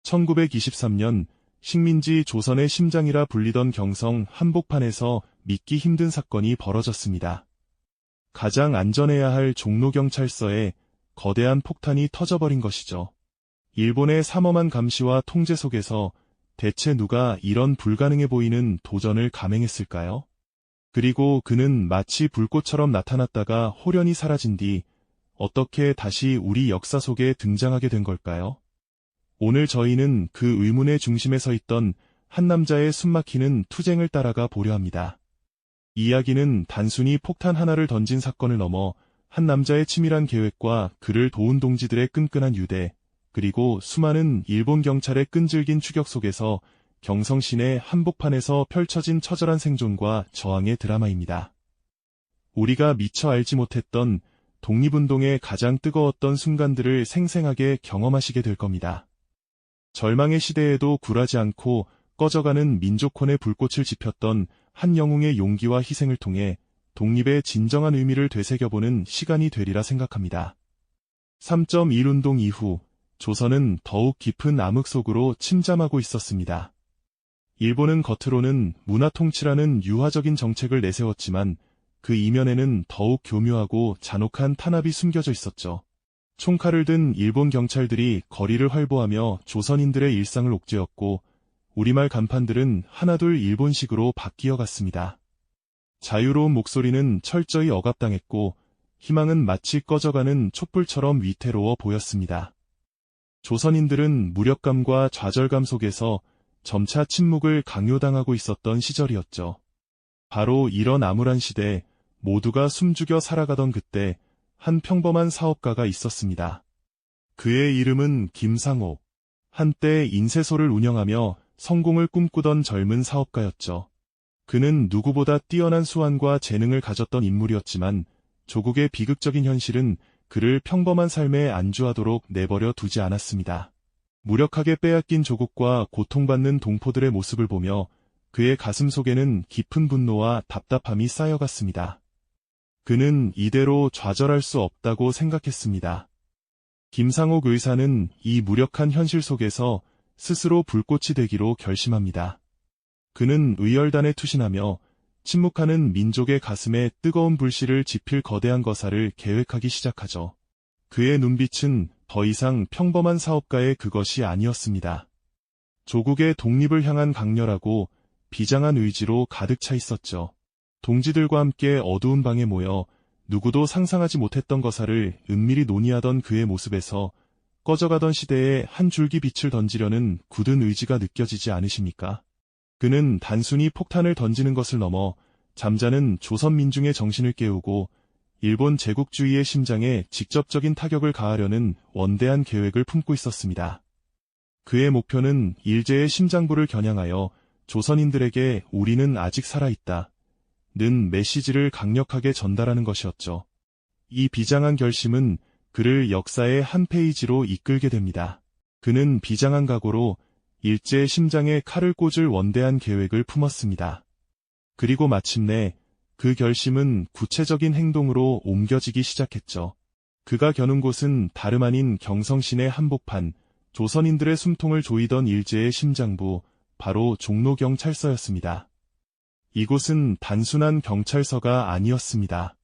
1923년 식민지 조선의 심장이라 불리던 경성 한복판에서 믿기 힘든 사건이 벌어졌습니다. 가장 안전해야 할 종로경찰서에 거대한 폭탄이 터져버린 것이죠. 일본의 삼엄한 감시와 통제 속에서 대체 누가 이런 불가능해 보이는 도전을 감행했을까요? 그리고 그는 마치 불꽃처럼 나타났다가 호련히 사라진 뒤 어떻게 다시 우리 역사 속에 등장하게 된 걸까요? 오늘 저희는 그 의문의 중심에 서 있던 한 남자의 숨막히는 투쟁을 따라가 보려 합니다. 이야기는 단순히 폭탄 하나를 던진 사건을 넘어 한 남자의 치밀한 계획과 그를 도운 동지들의 끈끈한 유대, 그리고 수많은 일본 경찰의 끈질긴 추격 속에서 경성 시내 한복판에서 펼쳐진 처절한 생존과 저항의 드라마입니다. 우리가 미처 알지 못했던 독립운동의 가장 뜨거웠던 순간들을 생생하게 경험하시게 될 겁니다. 절망의 시대에도 굴하지 않고 꺼져가는 민족혼의 불꽃을 지폈던 한 영웅의 용기와 희생을 통해 독립의 진정한 의미를 되새겨보는 시간이 되리라 생각합니다. 3.1 운동 이후 조선은 더욱 깊은 암흑 속으로 침잠하고 있었습니다. 일본은 겉으로는 문화 통치라는 유화적인 정책을 내세웠지만 그 이면에는 더욱 교묘하고 잔혹한 탄압이 숨겨져 있었죠. 총칼을 든 일본 경찰들이 거리를 활보하며 조선인들의 일상을 옥죄었고 우리말 간판들은 하나둘 일본식으로 바뀌어 갔습니다. 자유로운 목소리는 철저히 억압당했고 희망은 마치 꺼져가는 촛불처럼 위태로워 보였습니다. 조선인들은 무력감과 좌절감 속에서 점차 침묵을 강요당하고 있었던 시절이었죠. 바로 이런 암울한 시대, 모두가 숨죽여 살아가던 그때 한 평범한 사업가가 있었습니다. 그의 이름은 김상옥. 한때 인쇄소를 운영하며 성공을 꿈꾸던 젊은 사업가였죠. 그는 누구보다 뛰어난 수완과 재능을 가졌던 인물이었지만 조국의 비극적인 현실은 그를 평범한 삶에 안주하도록 내버려 두지 않았습니다. 무력하게 빼앗긴 조국과 고통받는 동포들의 모습을 보며 그의 가슴 속에는 깊은 분노와 답답함이 쌓여갔습니다. 그는 이대로 좌절할 수 없다고 생각했습니다. 김상옥 의사는 이 무력한 현실 속에서 스스로 불꽃이 되기로 결심합니다. 그는 의열단에 투신하며 침묵하는 민족의 가슴에 뜨거운 불씨를 지필 거대한 거사를 계획하기 시작하죠. 그의 눈빛은 더 이상 평범한 사업가의 그것이 아니었습니다. 조국의 독립을 향한 강렬하고 비장한 의지로 가득 차 있었죠. 동지들과 함께 어두운 방에 모여 누구도 상상하지 못했던 거사를 은밀히 논의하던 그의 모습에서 꺼져가던 시대에 한 줄기 빛을 던지려는 굳은 의지가 느껴지지 않으십니까? 그는 단순히 폭탄을 던지는 것을 넘어 잠자는 조선 민중의 정신을 깨우고 일본 제국주의의 심장에 직접적인 타격을 가하려는 원대한 계획을 품고 있었습니다. 그의 목표는 일제의 심장부를 겨냥하여 조선인들에게 우리는 아직 살아있다 는 메시지를 강력하게 전달하는 것이었죠. 이 비장한 결심은 그를 역사의 한 페이지로 이끌게 됩니다. 그는 비장한 각오로 일제의 심장에 칼을 꽂을 원대한 계획을 품었습니다. 그리고 마침내 그 결심은 구체적인 행동으로 옮겨지기 시작했죠. 그가 겨눈 곳은 다름 아닌 경성시내 한복판, 조선인들의 숨통을 조이던 일제의 심장부, 바로 종로경찰서였습니다. 이곳은 단순한 경찰서가 아니었습니다.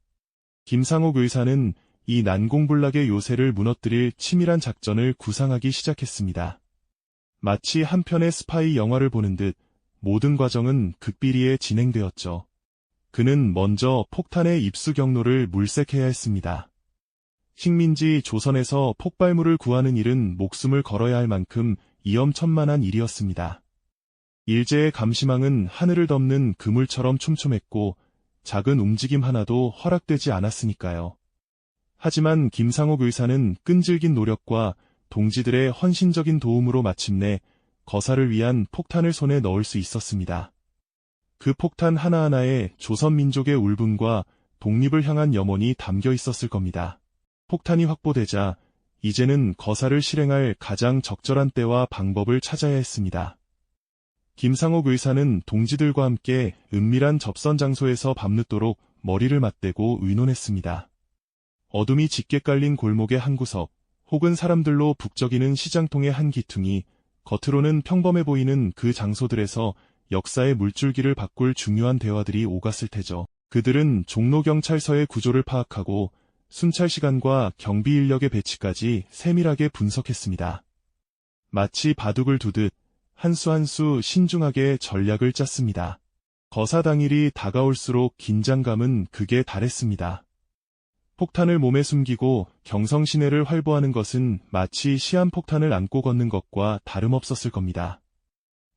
김상옥 의사는 이 난공불락의 요새를 무너뜨릴 치밀한 작전을 구상하기 시작했습니다. 마치 한 편의 스파이 영화를 보는 듯 모든 과정은 극비리에 진행되었죠. 그는 먼저 폭탄의 입수 경로를 물색해야 했습니다. 식민지 조선에서 폭발물을 구하는 일은 목숨을 걸어야 할 만큼 위험천만한 일이었습니다. 일제의 감시망은 하늘을 덮는 그물처럼 촘촘했고 작은 움직임 하나도 허락되지 않았으니까요. 하지만 김상옥 의사는 끈질긴 노력과 동지들의 헌신적인 도움으로 마침내 거사를 위한 폭탄을 손에 넣을 수 있었습니다. 그 폭탄 하나하나에 조선 민족의 울분과 독립을 향한 염원이 담겨 있었을 겁니다. 폭탄이 확보되자 이제는 거사를 실행할 가장 적절한 때와 방법을 찾아야 했습니다. 김상옥 의사는 동지들과 함께 은밀한 접선 장소에서 밤늦도록 머리를 맞대고 의논했습니다. 어둠이 짙게 깔린 골목의 한 구석, 혹은 사람들로 북적이는 시장통의 한 기퉁이 겉으로는 평범해 보이는 그 장소들에서 역사의 물줄기를 바꿀 중요한 대화들이 오갔을 테죠. 그들은 종로경찰서의 구조를 파악하고 순찰 시간과 경비 인력의 배치까지 세밀하게 분석했습니다. 마치 바둑을 두듯 한 수 한 수 신중하게 전략을 짰습니다. 거사 당일이 다가올수록 긴장감은 극에 달했습니다. 폭탄을 몸에 숨기고 경성 시내를 활보하는 것은 마치 시한폭탄을 안고 걷는 것과 다름없었을 겁니다.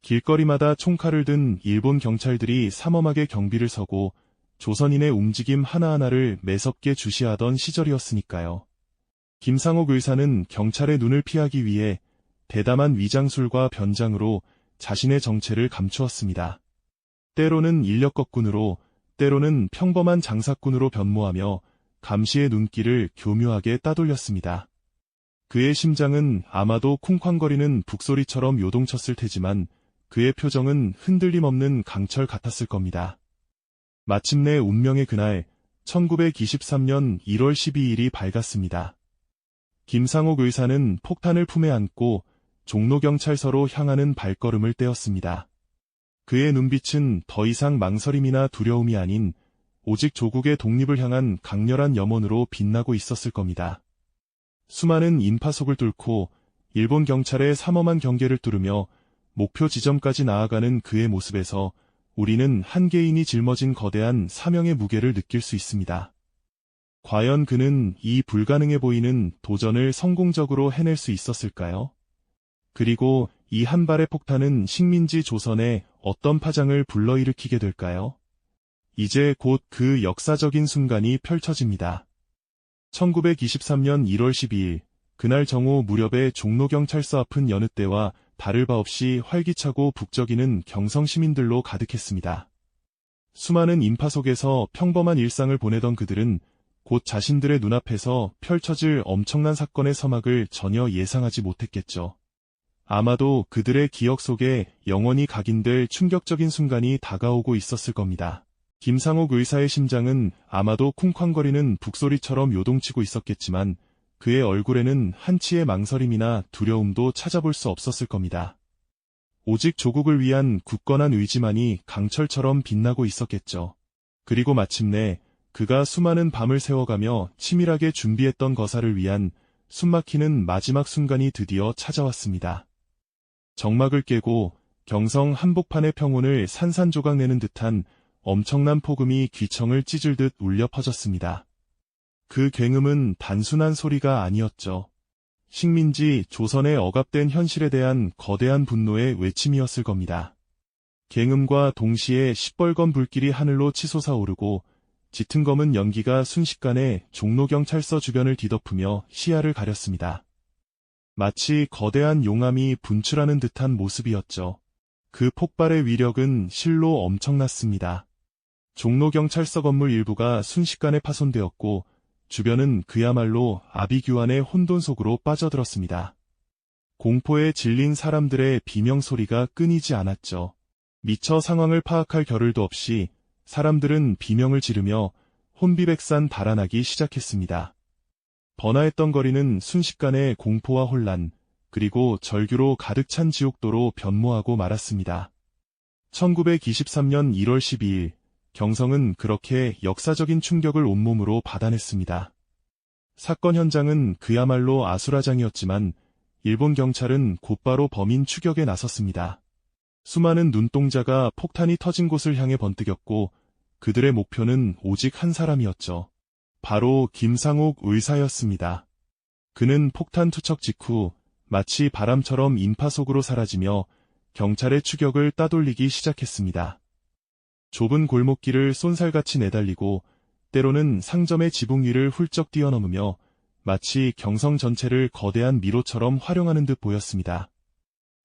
길거리마다 총칼을 든 일본 경찰들이 삼엄하게 경비를 서고 조선인의 움직임 하나하나를 매섭게 주시하던 시절이었으니까요. 김상옥 의사는 경찰의 눈을 피하기 위해 대담한 위장술과 변장으로 자신의 정체를 감추었습니다. 때로는 인력거꾼으로, 때로는 평범한 장사꾼으로 변모하며 감시의 눈길을 교묘하게 따돌렸습니다. 그의 심장은 아마도 쿵쾅거리는 북소리처럼 요동쳤을 테지만 그의 표정은 흔들림 없는 강철 같았을 겁니다. 마침내 운명의 그날 1923년 1월 12일이 밝았습니다. 김상옥 의사는 폭탄을 품에 안고 종로경찰서로 향하는 발걸음을 떼었습니다. 그의 눈빛은 더 이상 망설임이나 두려움이 아닌 오직 조국의 독립을 향한 강렬한 염원으로 빛나고 있었을 겁니다. 수많은 인파속을 뚫고 일본 경찰의 삼엄한 경계를 뚫으며 목표 지점까지 나아가는 그의 모습에서 우리는 한 개인이 짊어진 거대한 사명의 무게를 느낄 수 있습니다. 과연 그는 이 불가능해 보이는 도전을 성공적으로 해낼 수 있었을까요? 그리고 이 한 발의 폭탄은 식민지 조선에 어떤 파장을 불러일으키게 될까요? 이제 곧 그 역사적인 순간이 펼쳐집니다. 1923년 1월 12일, 그날 정오 무렵에 종로경찰서 앞은 여느 때와 다를 바 없이 활기차고 북적이는 경성 시민들로 가득했습니다. 수많은 인파 속에서 평범한 일상을 보내던 그들은 곧 자신들의 눈앞에서 펼쳐질 엄청난 사건의 서막을 전혀 예상하지 못했겠죠. 아마도 그들의 기억 속에 영원히 각인될 충격적인 순간이 다가오고 있었을 겁니다. 김상옥 의사의 심장은 아마도 쿵쾅거리는 북소리처럼 요동치고 있었겠지만 그의 얼굴에는 한치의 망설임이나 두려움도 찾아볼 수 없었을 겁니다. 오직 조국을 위한 굳건한 의지만이 강철처럼 빛나고 있었겠죠. 그리고 마침내 그가 수많은 밤을 새워가며 치밀하게 준비했던 거사를 위한 숨막히는 마지막 순간이 드디어 찾아왔습니다. 정막을 깨고 경성 한복판의 평온을 산산조각내는 듯한 엄청난 폭음이 귀청을 찢을듯 울려 퍼졌습니다. 그 굉음은 단순한 소리가 아니었죠. 식민지 조선의 억압된 현실에 대한 거대한 분노의 외침이었을 겁니다. 굉음과 동시에 시뻘건 불길이 하늘로 치솟아 오르고 짙은 검은 연기가 순식간에 종로경찰서 주변을 뒤덮으며 시야를 가렸습니다. 마치 거대한 용암이 분출하는 듯한 모습이었죠. 그 폭발의 위력은 실로 엄청났습니다. 종로경찰서 건물 일부가 순식간에 파손되었고 주변은 그야말로 아비규환의 혼돈 속으로 빠져들었습니다. 공포에 질린 사람들의 비명소리가 끊이지 않았죠. 미처 상황을 파악할 겨를도 없이 사람들은 비명을 지르며 혼비백산 달아나기 시작했습니다. 번화했던 거리는 순식간에 공포와 혼란, 그리고 절규로 가득 찬 지옥도로 변모하고 말았습니다. 1923년 1월 12일, 경성은 그렇게 역사적인 충격을 온몸으로 받아냈습니다. 사건 현장은 그야말로 아수라장이었지만 일본 경찰은 곧바로 범인 추격에 나섰습니다. 수많은 눈동자가 폭탄이 터진 곳을 향해 번뜩였고 그들의 목표는 오직 한 사람이었죠. 바로 김상옥 의사였습니다. 그는 폭탄 투척 직후 마치 바람처럼 인파 속으로 사라지며 경찰의 추격을 따돌리기 시작했습니다. 좁은 골목길을 쏜살같이 내달리고 때로는 상점의 지붕 위를 훌쩍 뛰어넘으며 마치 경성 전체를 거대한 미로처럼 활용하는 듯 보였습니다.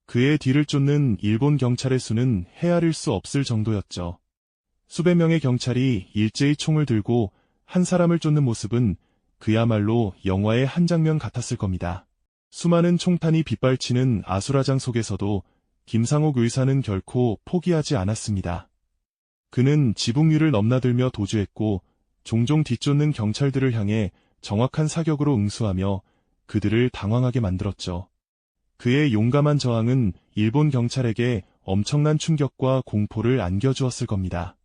그의 뒤를 쫓는 일본 경찰의 수는 헤아릴 수 없을 정도였죠. 수백 명의 경찰이 일제히 총을 들고 한 사람을 쫓는 모습은 그야말로 영화의 한 장면 같았을 겁니다. 수많은 총탄이 빗발치는 아수라장 속에서도 김상옥 의사는 결코 포기하지 않았습니다. 그는 지붕 위를 넘나들며 도주했고 종종 뒤쫓는 경찰들을 향해 정확한 사격으로 응수하며 그들을 당황하게 만들었죠. 그의 용감한 저항은 일본 경찰에게 엄청난 충격과 공포를 안겨주었을 겁니다.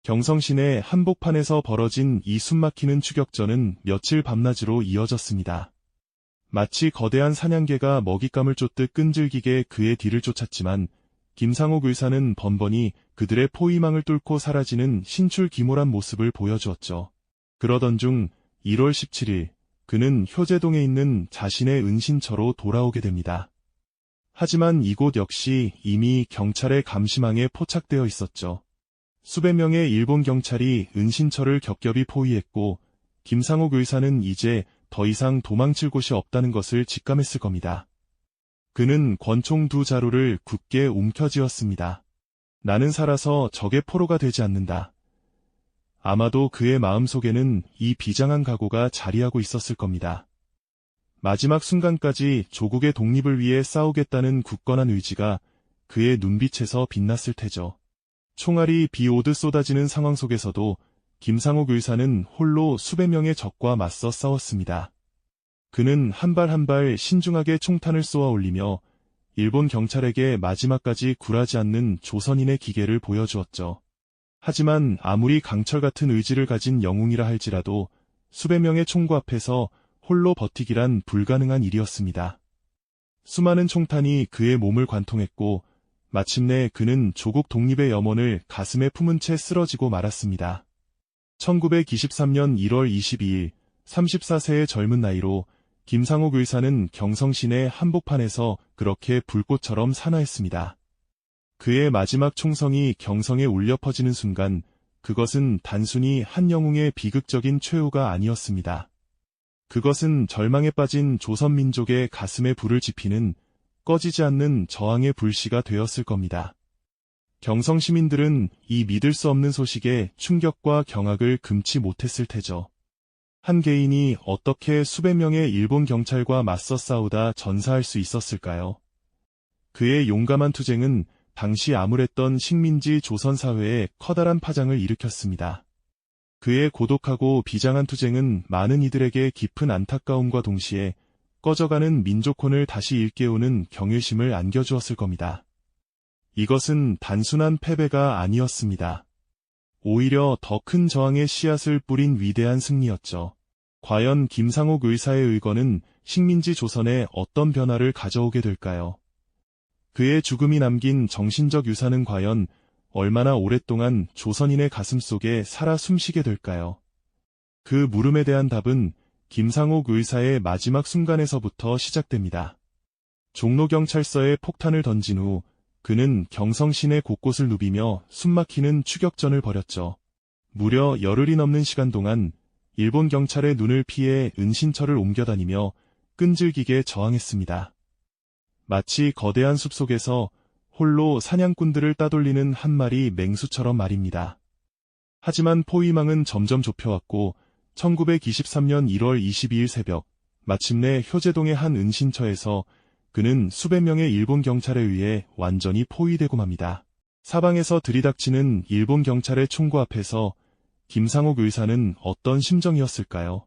경성시내 한복판에서 벌어진 이 숨막히는 추격전은 며칠 밤낮으로 이어졌습니다. 마치 거대한 사냥개가 먹잇감을 쫓듯 끈질기게 그의 뒤를 쫓았지만 김상옥 의사는 번번이 그들의 포위망을 뚫고 사라지는 신출귀몰한 모습을 보여주었죠. 그러던 중 1월 17일 그는 효제동에 있는 자신의 은신처로 돌아오게 됩니다. 하지만 이곳 역시 이미 경찰의 감시망에 포착되어 있었죠. 수백 명의 일본 경찰이 은신처를 겹겹이 포위했고 김상옥 의사는 이제 더 이상 도망칠 곳이 없다는 것을 직감했을 겁니다. 그는 권총 2자루를 굳게 움켜쥐었습니다. 나는 살아서 적의 포로가 되지 않는다. 아마도 그의 마음속에는 이 비장한 각오가 자리하고 있었을 겁니다. 마지막 순간까지 조국의 독립을 위해 싸우겠다는 굳건한 의지가 그의 눈빛에서 빛났을 테죠. 총알이 비 오듯 쏟아지는 상황 속에서도 김상옥 의사는 홀로 수백 명의 적과 맞서 싸웠습니다. 그는 한 발 한 발 신중하게 총탄을 쏘아 올리며 일본 경찰에게 마지막까지 굴하지 않는 조선인의 기계를 보여주었죠. 하지만 아무리 강철 같은 의지를 가진 영웅이라 할지라도 수백 명의 총구 앞에서 홀로 버티기란 불가능한 일이었습니다. 수많은 총탄이 그의 몸을 관통했고 마침내 그는 조국 독립의 염원을 가슴에 품은 채 쓰러지고 말았습니다. 1923년 1월 22일 34세의 젊은 나이로 김상옥 의사는 경성시내 한복판에서 그렇게 불꽃처럼 산화했습니다. 그의 마지막 총성이 경성에 울려 퍼지는 순간 그것은 단순히 한 영웅의 비극적인 최후가 아니었습니다. 그것은 절망에 빠진 조선민족의 가슴에 불을 지피는 꺼지지 않는 저항의 불씨가 되었을 겁니다. 경성 시민들은 이 믿을 수 없는 소식에 충격과 경악을 금치 못했을 테죠. 한 개인이 어떻게 수백 명의 일본 경찰과 맞서 싸우다 전사할 수 있었을까요? 그의 용감한 투쟁은 당시 암울했던 식민지 조선 사회에 커다란 파장을 일으켰습니다. 그의 고독하고 비장한 투쟁은 많은 이들에게 깊은 안타까움과 동시에 꺼져가는 민족혼을 다시 일깨우는 경외심을 안겨주었을 겁니다. 이것은 단순한 패배가 아니었습니다. 오히려 더 큰 저항의 씨앗을 뿌린 위대한 승리였죠. 과연 김상옥 의사의 의거는 식민지 조선에 어떤 변화를 가져오게 될까요? 그의 죽음이 남긴 정신적 유산은 과연 얼마나 오랫동안 조선인의 가슴 속에 살아 숨쉬게 될까요? 그 물음에 대한 답은 김상옥 의사의 마지막 순간에서부터 시작됩니다. 종로경찰서에 폭탄을 던진 후 그는 경성 시내 곳곳을 누비며 숨막히는 추격전을 벌였죠. 무려 열흘이 넘는 시간 동안 일본 경찰의 눈을 피해 은신처를 옮겨다니며 끈질기게 저항했습니다. 마치 거대한 숲속에서 홀로 사냥꾼들을 따돌리는 한 마리 맹수처럼 말입니다. 하지만 포위망은 점점 좁혀왔고 1923년 1월 22일 새벽 마침내 효제동의 한 은신처에서 그는 수백 명의 일본 경찰에 의해 완전히 포위되고 맙니다. 사방에서 들이닥치는 일본 경찰의 총구 앞에서 김상옥 의사는 어떤 심정이었을까요?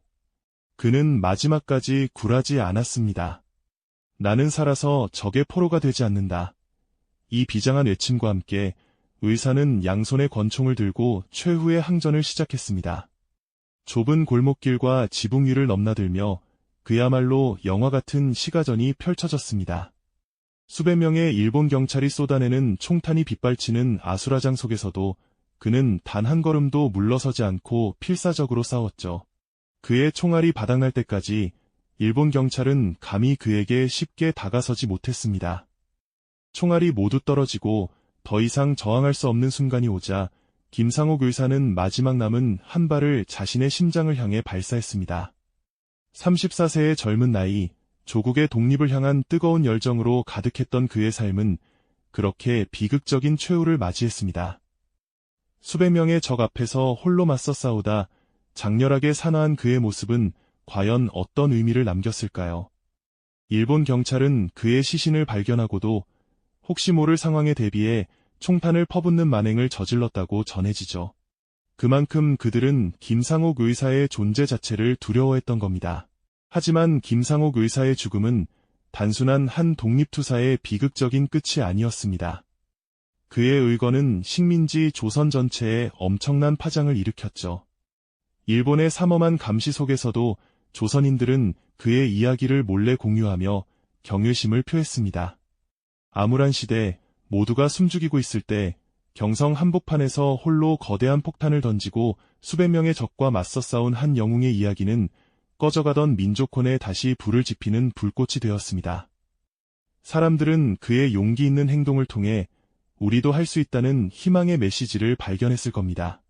그는 마지막까지 굴하지 않았습니다. 나는 살아서 적의 포로가 되지 않는다. 이 비장한 외침과 함께 의사는 양손에 권총을 들고 최후의 항전을 시작했습니다. 좁은 골목길과 지붕 위를 넘나들며 그야말로 영화 같은 시가전이 펼쳐졌습니다. 수백 명의 일본 경찰이 쏟아내는 총탄이 빗발치는 아수라장 속에서도 그는 단 한 걸음도 물러서지 않고 필사적으로 싸웠죠. 그의 총알이 바닥날 때까지 일본 경찰은 감히 그에게 쉽게 다가서지 못했습니다. 총알이 모두 떨어지고 더 이상 저항할 수 없는 순간이 오자 김상옥 의사는 마지막 남은 한 발을 자신의 심장을 향해 발사했습니다. 34세의 젊은 나이, 조국의 독립을 향한 뜨거운 열정으로 가득했던 그의 삶은 그렇게 비극적인 최후를 맞이했습니다. 수백 명의 적 앞에서 홀로 맞서 싸우다 장렬하게 산화한 그의 모습은 과연 어떤 의미를 남겼을까요? 일본 경찰은 그의 시신을 발견하고도 혹시 모를 상황에 대비해 총탄을 퍼붓는 만행을 저질렀다고 전해지죠. 그만큼 그들은 김상옥 의사의 존재 자체를 두려워했던 겁니다. 하지만 김상옥 의사의 죽음은 단순한 한 독립투사의 비극적인 끝이 아니었습니다. 그의 의거는 식민지 조선 전체에 엄청난 파장을 일으켰죠. 일본의 삼엄한 감시 속에서도 조선인들은 그의 이야기를 몰래 공유하며 경외심을 표했습니다. 암울한 시대, 모두가 숨죽이고 있을 때 경성 한복판에서 홀로 거대한 폭탄을 던지고 수백 명의 적과 맞서 싸운 한 영웅의 이야기는 꺼져가던 민족혼에 다시 불을 지피는 불꽃이 되었습니다. 사람들은 그의 용기 있는 행동을 통해 우리도 할 수 있다는 희망의 메시지를 발견했을 겁니다.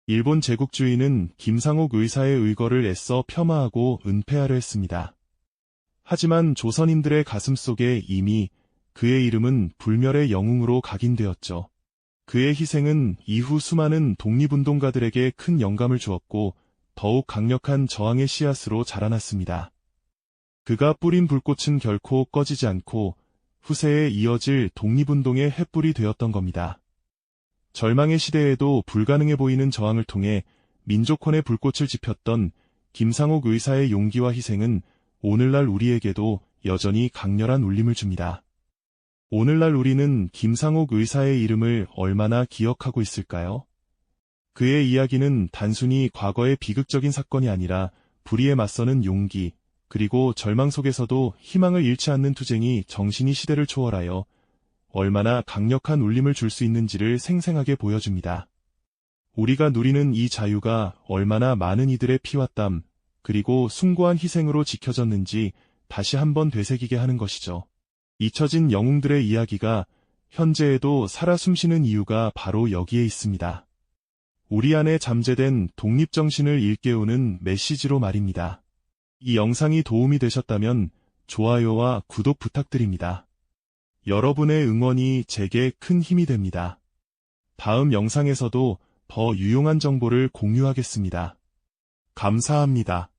일본 제국주의는 김상옥 의사의 의거를 애써 폄하하고 은폐하려 했습니다. 하지만 조선인들의 가슴 속에 이미 그의 이름은 불멸의 영웅으로 각인되었죠. 그의 희생은 이후 수많은 독립운동가들에게 큰 영감을 주었고 더욱 강력한 저항의 씨앗으로 자라났습니다. 그가 뿌린 불꽃은 결코 꺼지지 않고 후세에 이어질 독립운동의 횃불이 되었던 겁니다. 절망의 시대에도 불가능해 보이는 저항을 통해 민족혼의 불꽃을 지폈던 김상옥 의사의 용기와 희생은 오늘날 우리에게도 여전히 강렬한 울림을 줍니다. 오늘날 우리는 김상옥 의사의 이름을 얼마나 기억하고 있을까요? 그의 이야기는 단순히 과거의 비극적인 사건이 아니라 불의에 맞서는 용기, 그리고 절망 속에서도 희망을 잃지 않는 투쟁이 정신이 시대를 초월하여 얼마나 강력한 울림을 줄 수 있는지를 생생하게 보여줍니다. 우리가 누리는 이 자유가 얼마나 많은 이들의 피와 땀, 그리고 숭고한 희생으로 지켜졌는지 다시 한번 되새기게 하는 것이죠. 잊혀진 영웅들의 이야기가 현재에도 살아 숨쉬는 이유가 바로 여기에 있습니다. 우리 안에 잠재된 독립정신을 일깨우는 메시지로 말입니다. 이 영상이 도움이 되셨다면 좋아요와 구독 부탁드립니다. 여러분의 응원이 제게 큰 힘이 됩니다. 다음 영상에서도 더 유용한 정보를 공유하겠습니다. 감사합니다.